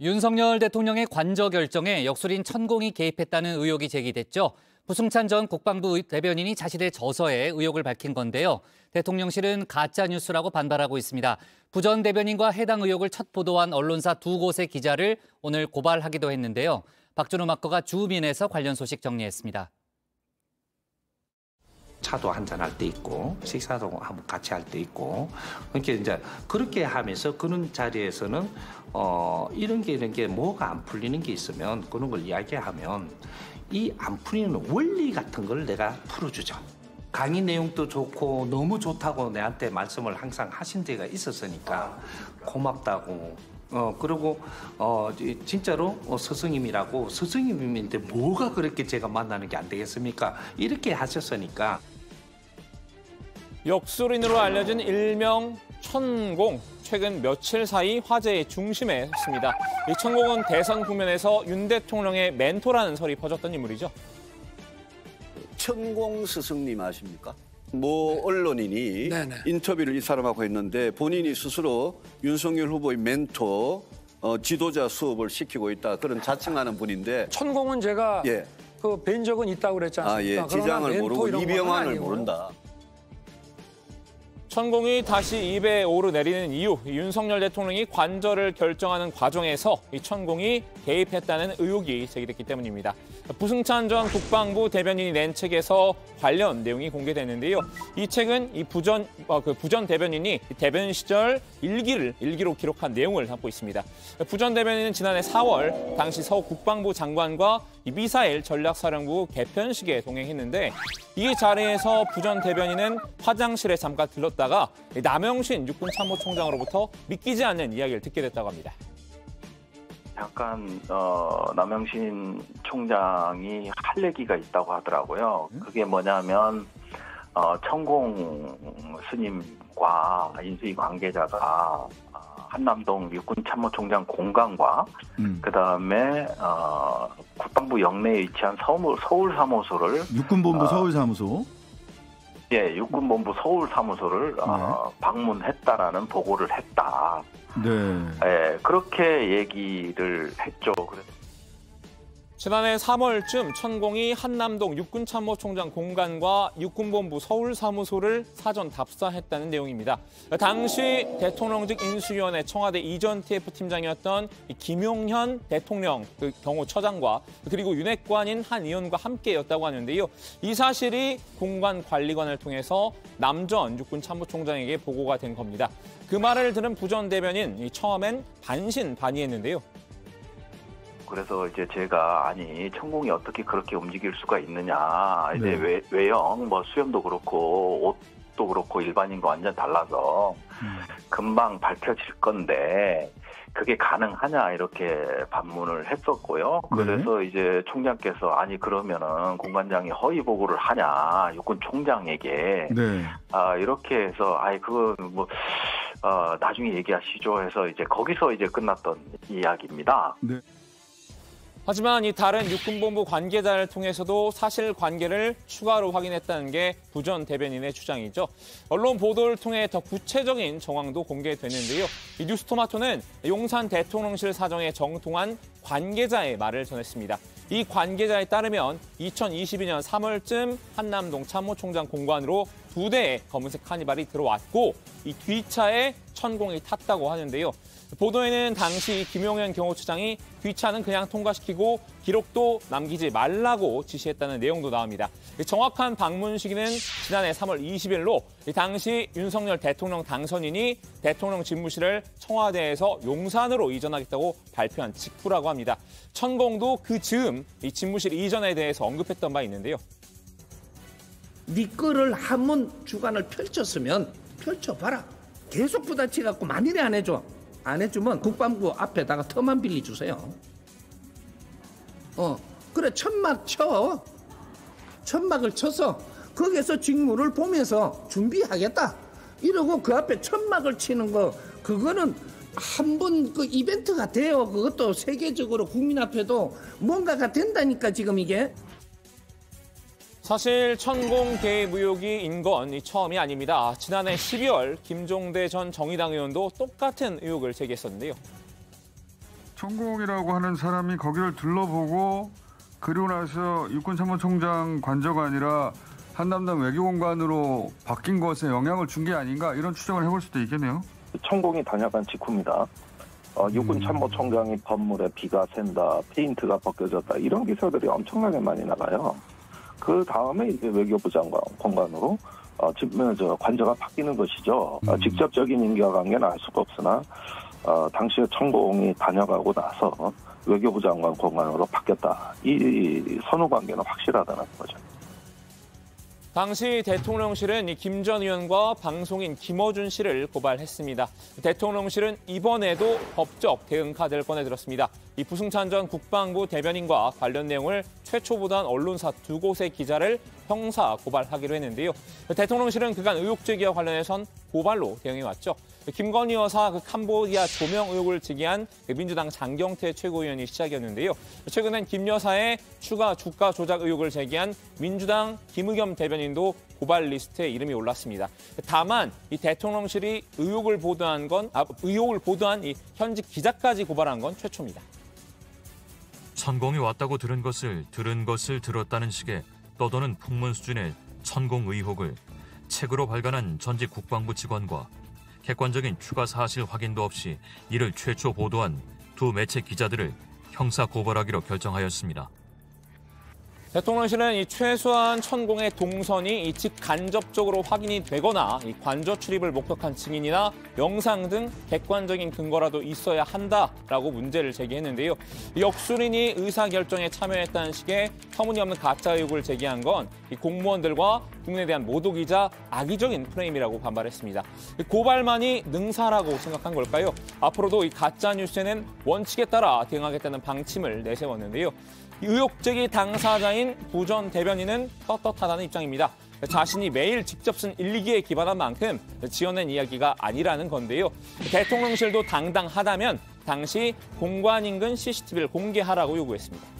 윤석열 대통령의 관저 결정에 역술인 천공이 개입했다는 의혹이 제기됐죠. 부승찬 전 국방부 대변인이 자신의 저서에 의혹을 밝힌 건데요. 대통령실은 가짜뉴스라고 반발하고 있습니다. 부 전 대변인과 해당 의혹을 첫 보도한 언론사 두 곳의 기자를 오늘 고발하기도 했는데요. 박준호 마커가 주민에서 관련 소식 정리했습니다. 차도 한잔할 때 있고 식사도 같이 할 때 있고 그러니까 이제 그렇게 하면서 그런 자리에서는 이런 게 뭐가 안 풀리는 게 있으면 그런 걸 이야기하면 이 안 풀리는 원리 같은 걸 내가 풀어주죠. 강의 내용도 좋고 너무 좋다고 내한테 말씀을 항상 하신 데가 있었으니까 고맙다고. 그리고 진짜로 스승님이라고 스승님인데 뭐가 그렇게 제가 만나는 게 안 되겠습니까? 이렇게 하셨으니까. 역술인으로 알려진 일명 천공. 최근 며칠 사이 화제의 중심에 섰습니다. 이 천공은 대선 국면에서 윤 대통령의 멘토라는 설이 퍼졌던 인물이죠. 천공 스승님 아십니까? 모 언론인이 네네. 인터뷰를 이 사람하고 했는데 본인이 스스로 윤석열 후보의 멘토, 지도자 수업을 시키고 있다. 그런 자칭하는 분인데. 천공은 제가 예. 뵌 적은 있다고 그랬지 않습니까? 지장을 모르고 이병환을 모른다. 천공이 다시 입에 오르내리는 이유, 윤석열 대통령이 관저를 결정하는 과정에서 이 천공이 개입했다는 의혹이 제기됐기 때문입니다. 부승찬 전 국방부 대변인이 낸 책에서 관련 내용이 공개됐는데요. 이 책은 이 부 전 대변인이 대변인 시절 일기로 기록한 내용을 담고 있습니다. 부 전 대변인은 지난해 4월 당시 서 국방부 장관과 이 미사일 전략사령부 개편식에 동행했는데 이 자리에서 부 전 대변인은 화장실에 잠깐 들렀다가 남영신 육군 참모총장으로부터 믿기지 않는 이야기를 듣게 됐다고 합니다. 잠깐 남영신 총장이 할 얘기가 있다고 하더라고요. 그게 뭐냐면 천공 스님과 인수위 관계자가 한남동 육군 참모총장 공간과 그다음에 국방부 영내에 위치한 서울 사무소를 육군본부 서울 사무소. 예, 육군본부 서울 사무소를 방문했다라는 보고를 했다. 네. 예, 그렇게 얘기를 했죠. 지난해 3월쯤 천공이 한남동 육군참모총장 공간과 육군본부 서울사무소를 사전 답사했다는 내용입니다. 당시 대통령직 인수위원회 청와대 이전 TF팀장이었던 김용현 대통령 경호처장과 그리고 윤핵관인 한 의원과 함께였다고 하는데요. 이 사실이 공관관리관을 통해서 남전 육군참모총장에게 보고가 된 겁니다. 그 말을 들은 부 전 대변인 처음엔 반신반의했는데요. 그래서 이제 제가 아니 천공이 어떻게 그렇게 움직일 수가 있느냐. 이제 외형 뭐 수염도 그렇고 옷도 그렇고 일반인과 완전 달라서 금방 밝혀질 건데 그게 가능하냐 이렇게 반문을 했었고요. 그래서 이제 총장께서 아니 그러면은 공관장이 허위 보고를 하냐 육군 총장에게 이렇게 해서 아이 그거 뭐 나중에 얘기하시죠 해서 이제 거기서 이제 끝났던 이야기입니다. 네. 하지만 이 다른 육군본부 관계자를 통해서도 사실관계를 추가로 확인했다는 게 부 전 대변인의 주장이죠. 언론 보도를 통해 더 구체적인 정황도 공개됐는데요. 이 뉴스토마토는 용산 대통령실 사정에 정통한 관계자의 말을 전했습니다. 이 관계자에 따르면 2022년 3월쯤 한남동 참모총장 공관으로 2대의 검은색 카니발이 들어왔고 이 뒤차에 천공이 탔다고 하는데요. 보도에는 당시 김용현 경호처장이 뒷차는 그냥 통과시키고 기록도 남기지 말라고 지시했다는 내용도 나옵니다. 정확한 방문 시기는 지난해 3월 20일로 당시 윤석열 대통령 당선인이 대통령 집무실을 청와대에서 용산으로 이전하겠다고 발표한 직후라고 합니다. 천공도 그 즈음 이 집무실 이전에 대해서 언급했던 바 있는데요. 네 거를 한번 주관을 펼쳤으면 펼쳐봐라. 계속 부딪혀갖고 만일에 안 해줘. 안 해주면 국방부 앞에다가 터만 빌려주세요. 그래 천막 쳐. 천막을 쳐서 거기에서 직무를 보면서 준비하겠다. 이러고 그 앞에 천막을 치는 거 그거는 한 번 그 이벤트가 돼요. 그것도 세계적으로 국민 앞에도 뭔가가 된다니까 지금 이게. 사실 천공 개입 의혹이 인 건 처음이 아닙니다. 지난해 12월 김종대 전 정의당 의원도 똑같은 의혹을 제기했었는데요. 천공이라고 하는 사람이 거기를 둘러보고 그리고 나서 육군참모총장 관저가 아니라 한남단 외교공관으로 바뀐 것에 영향을 준 게 아닌가 이런 추정을 해볼 수도 있겠네요. 천공이 다녀간 직후입니다. 육군참모총장이 건물에 비가 샌다, 페인트가 벗겨졌다 이런 기사들이 엄청나게 많이 나가요. 그 다음에 이제 외교부 장관 공관으로 관저가 바뀌는 것이죠. 직접적인 인과관계는 알 수가 없으나 당시에 천공이 다녀가고 나서 외교부 장관 공관으로 바뀌었다. 이 선후 관계는 확실하다는 거죠. 당시 대통령실은 김 전 의원과 방송인 김어준 씨를 고발했습니다. 대통령실은 이번에도 법적 대응 카드를 꺼내들었습니다. 이 부승찬 전 국방부 대변인과 관련 내용을 최초 보도한 언론사 2곳의 기자를 형사 고발하기로 했는데요. 대통령실은 그간 의혹 제기와 관련해선 고발로 대응해왔죠. 김건희 여사 캄보디아 조명 의혹을 제기한 민주당 장경태 최고위원이 시작이었는데요. 최근엔 김 여사의 추가 주가 조작 의혹을 제기한 민주당 김의겸 대변인도 고발 리스트에 이름이 올랐습니다. 다만 이 대통령실이 의혹을 보도한 이 현직 기자까지 고발한 건 최초입니다. 천공이 왔다고 들은 것을 들었다는 식의 떠도는 풍문 수준의 천공 의혹을 책으로 발간한 전직 국방부 직원과 객관적인 추가 사실 확인도 없이 이를 최초 보도한 두 매체 기자들을 형사 고발하기로 결정하였습니다. 대통령실은 이 최소한 천공의 동선이 직간접적으로 확인이 되거나 이 관저 출입을 목격한 증인이나 영상 등 객관적인 근거라도 있어야 한다라고 문제를 제기했는데요. 역술인이 의사결정에 참여했다는 식의 터무니없는 가짜 의혹을 제기한 건 이 공무원들과 국민에 대한 모독이자 악의적인 프레임이라고 반발했습니다. 고발만이 능사라고 생각한 걸까요? 앞으로도 이 가짜 뉴스에는 원칙에 따라 대응하겠다는 방침을 내세웠는데요. 의혹 제기 당사자인 부 전 대변인은 떳떳하다는 입장입니다. 자신이 매일 직접 쓴 일기에 기반한 만큼 지어낸 이야기가 아니라는 건데요. 대통령실도 당당하다면 당시 공관 인근 CCTV를 공개하라고 요구했습니다.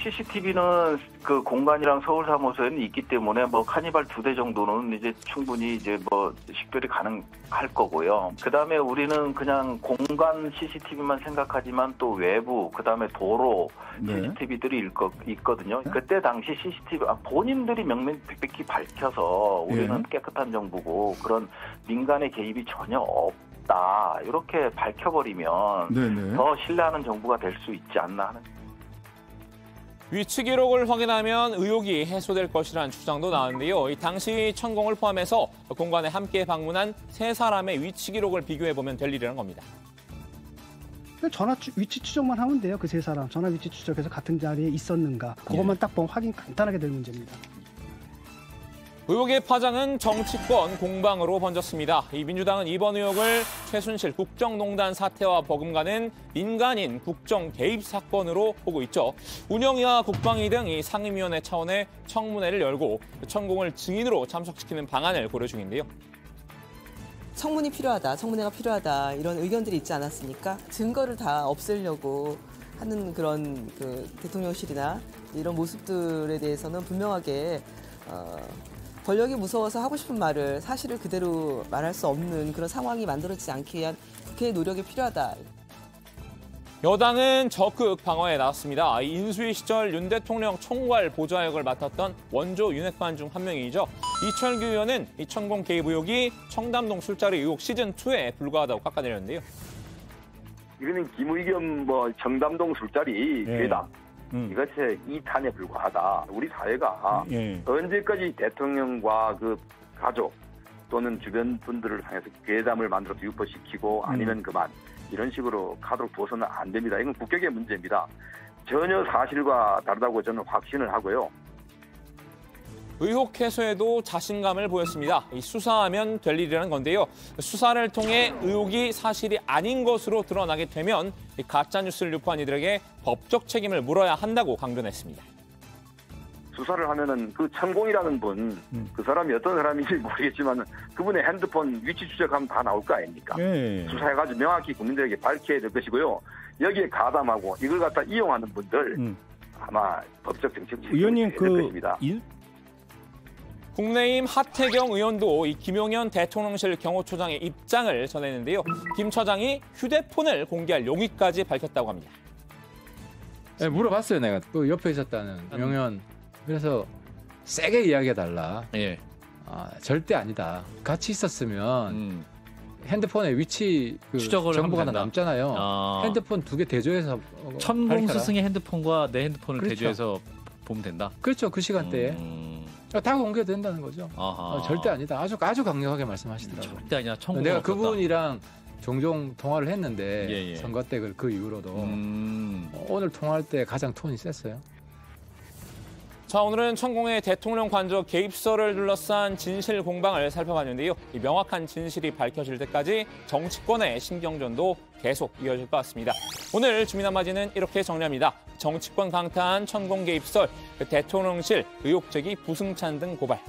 CCTV는 그 공관이랑 서울사무소에는 있기 때문에 카니발 2대 정도는 이제 충분히 이제 식별이 가능할 거고요. 그 다음에 우리는 그냥 공관 CCTV만 생각하지만 또 외부, 그 다음에 도로 CCTV들이 있거든요. 그때 당시 CCTV 본인들이 명명백백히 밝혀서 우리는 깨끗한 정부고 그런 민간의 개입이 전혀 없다. 이렇게 밝혀버리면 더 신뢰하는 정부가 될 수 있지 않나 하는. 위치 기록을 확인하면 의혹이 해소될 것이라는 주장도 나왔는데요. 이 당시 천공을 포함해서 공관에 함께 방문한 3사람의 위치 기록을 비교해보면 될 일이라는 겁니다. 전화 위치 추적만 하면 돼요. 그 3사람. 전화 위치 추적해서 같은 자리에 있었는가. 그것만 딱 보면 확인 간단하게 될 문제입니다. 의혹의 파장은 정치권 공방으로 번졌습니다. 이 민주당은 이번 의혹을 최순실 국정농단 사태와 버금가는 민간인 국정 개입 사건으로 보고 있죠. 운영위와 국방위 등 이 상임위원회 차원의 청문회를 열고 천공을 증인으로 참석시키는 방안을 고려 중인데요. 청문이 필요하다, 청문회가 필요하다 이런 의견들이 있지 않았습니까? 증거를 다 없애려고 하는 그런 대통령실이나 이런 모습들에 대해서는 분명하게 권력이 무서워서 하고 싶은 말을 사실을 그대로 말할 수 없는 그런 상황이 만들어지지 않기 위한 국회의 노력이 필요하다. 여당은 적극 방어에 나섰습니다. 인수위 시절 윤 대통령 총괄 보좌역을 맡았던 원조 윤핵관 중 한 명이죠. 이철규 의원은 이 천공 개입 의혹이 청담동 술자리 의혹 시즌2에 불과하다고 깎아내렸는데요. 이거는 김의겸 청담동 술자리 괴담. 이것의 2탄에 불과하다. 우리 사회가 언제까지 대통령과 그 가족 또는 주변 분들을 향해서 괴담을 만들어서 유포시키고 아니면 그만 이런 식으로 가도록 두어서는 안 됩니다. 이건 국격의 문제입니다. 전혀 사실과 다르다고 저는 확신을 하고요. 의혹 해소에도 자신감을 보였습니다. 수사하면 될 일이라는 건데요. 수사를 통해 의혹이 사실이 아닌 것으로 드러나게 되면 가짜뉴스를 유포한 이들에게 법적 책임을 물어야 한다고 강변했습니다. 수사를 하면은 그 천공이라는 분, 그 사람이 어떤 사람인지 모르겠지만 그분의 핸드폰 위치 추적하면 다 나올 거 아닙니까? 수사해가지고 명확히 국민들에게 밝혀야 될 것이고요. 여기에 가담하고 이걸 갖다 이용하는 분들 아마 법적 정책 의원님 될 것입니다. 국내임 하태경 의원도 이 김용현 대통령실 경호처장의 입장을 전했는데요. 김 처장이 휴대폰을 공개할 용의까지 밝혔다고 합니다. 네, 물어봤어요, 내가. 그 옆에 있었다는 용현. 그래서 세게 이야기해달라. 예. 절대 아니다. 같이 있었으면 핸드폰에 위치 추적을 정보가 남잖아요. 핸드폰 2개 대조해서 천공 스승의 핸드폰과 내 핸드폰을 그렇죠. 대조해서 보면 된다. 그렇죠. 그 시간대에. 다 공개된다는 거죠. 절대 아니다. 아주 강력하게 말씀하시더라고요. 절대 아니야. 내가 그분이랑 종종 통화를 했는데 선거 때 그 이후로도 오늘 통화할 때 가장 톤이 셌어요. 자, 오늘은 천공의 대통령 관저 개입설을 둘러싼 진실 공방을 살펴봤는데요. 이 명확한 진실이 밝혀질 때까지 정치권의 신경전도 계속 이어질 것 같습니다. 오늘 주민 한마디는 이렇게 정리합니다. 정치권 강타한 천공 개입설, 대통령실 의혹 제기 부승찬 등 고발.